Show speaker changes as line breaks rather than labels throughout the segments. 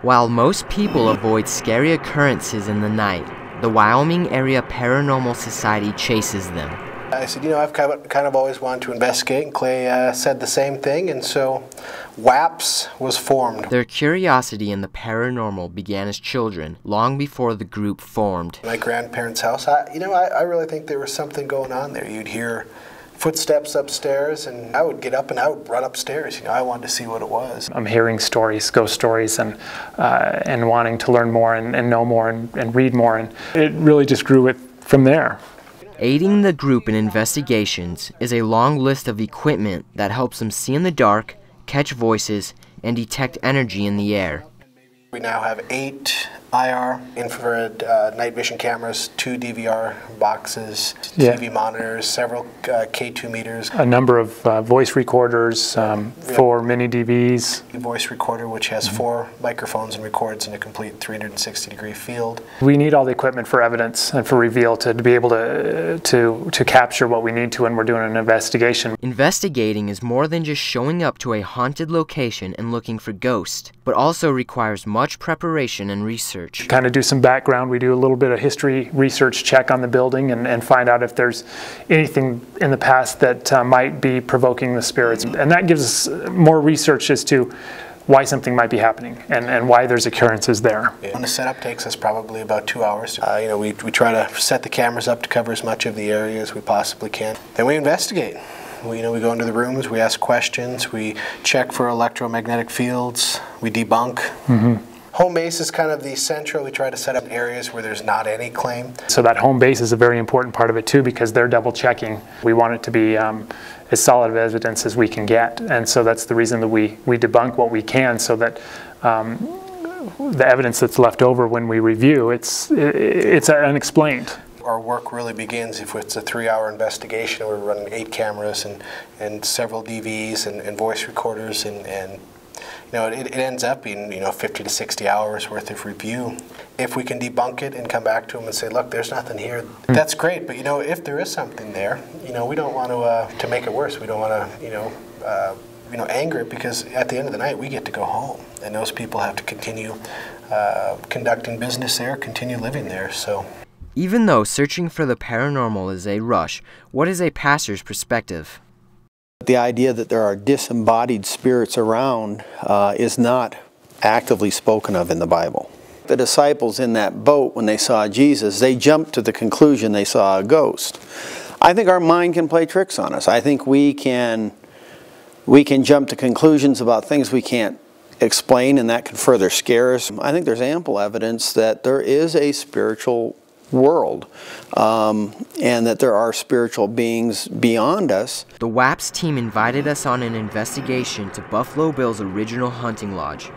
While most people avoid scary occurrences in the night, the Wyoming Area Paranormal Society chases them.
I said, you know, I've kind of always wanted to investigate, and Clay said the same thing, and so W.A.P.S was formed.
Their curiosity in the paranormal began as children, long before the group formed.
My grandparents' house, I really think there was something going on there. You'd hear footsteps upstairs, and I would get up and I would run upstairs. You know, I wanted to see what it was.
I'm hearing stories, ghost stories, and wanting to learn more and know more and read more, and it really just grew from there.
Aiding the group in investigations is a long list of equipment that helps them see in the dark, catch voices, and detect energy in the air.
We now have 8 IR, infrared night vision cameras, 2 DVR boxes, TV monitors, several K2 meters.
A number of voice recorders, 4 mini DVs.
A voice recorder which has 4 microphones and records in a complete 360-degree field.
We need all the equipment for evidence and for reveal to be able to capture what we need to when we're doing an investigation.
Investigating is more than just showing up to a haunted location and looking for ghosts, but also requires much preparation and research.
Kind of do some background. We do a little bit of history research check on the building and find out if there's anything in the past that might be provoking the spirits. And that gives us more research as to why something might be happening and why there's occurrences there.
And the setup takes us probably about 2 hours. We try to set the cameras up to cover as much of the area as we possibly can. Then we investigate. We go into the rooms, we ask questions, we check for electromagnetic fields, we debunk. Home base is kind of the central. We try to set up areas where there's not any claim.
So that home base is a very important part of it too, because they're double checking. We want it to be as solid of evidence as we can get, and so that's the reason that we debunk what we can, so that the evidence that's left over when we review, it's unexplained.
Our work really begins if it's a 3-hour investigation. We're running 8 cameras and several DVs and voice recorders, and it ends up being 50 to 60 hours worth of review. If we can debunk it and come back to them and say, look, there's nothing here, that's great. But if there is something there, we don't want to make it worse. We don't want to anger it, because at the end of the night we get to go home, and those people have to continue conducting business there, continue living there. So.
Even though searching for the paranormal is a rush, what is a pastor's perspective?
The idea that there are disembodied spirits around is not actively spoken of in the Bible. The disciples in that boat, when they saw Jesus, they jumped to the conclusion they saw a ghost. I think our mind can play tricks on us. I think we can jump to conclusions about things we can't explain, and that can further scare us. I think there's ample evidence that there is a spiritual world, and that there are spiritual beings beyond us.
The W.A.P.S team invited us on an investigation to Buffalo Bill's original hunting lodge.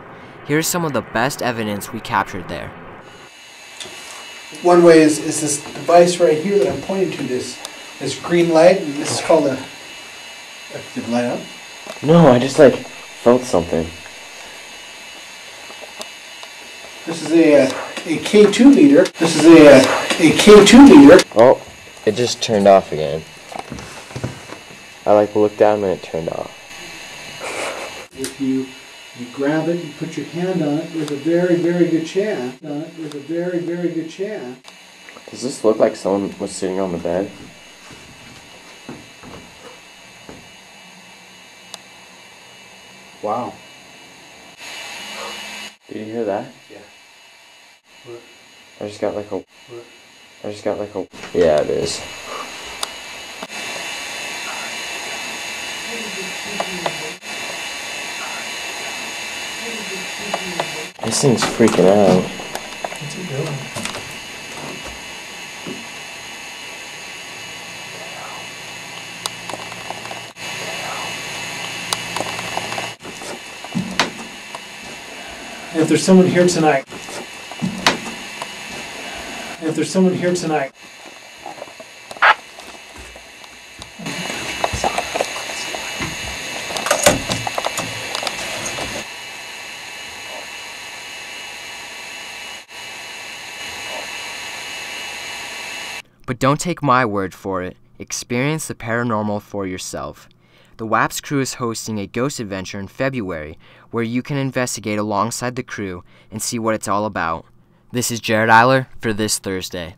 Here's some of the best evidence we captured there.
One way is this device right here that I'm pointing to, this green light, and this is called a... Did it light up?
No, I just felt something.
This is a K2 meter. This is a K2 meter.
Oh, it just turned off again. I looked down and it turned off.
If you grab it and put your hand on it, there's a very, very good chance. There's a very, very good chance.
Does this look like someone was sitting on the bed?
Wow.
Did you hear that?
Yeah. What?
I just got a...
What?
I just got a... Yeah, it is. This thing's freaking out.
What's it doing? If there's someone here tonight. If there's someone here tonight.
But don't take my word for it. Experience the paranormal for yourself. the W.A.P.S crew is hosting a ghost adventure in February where you can investigate alongside the crew and see what it's all about. This is Jared Eiler for This Thursday.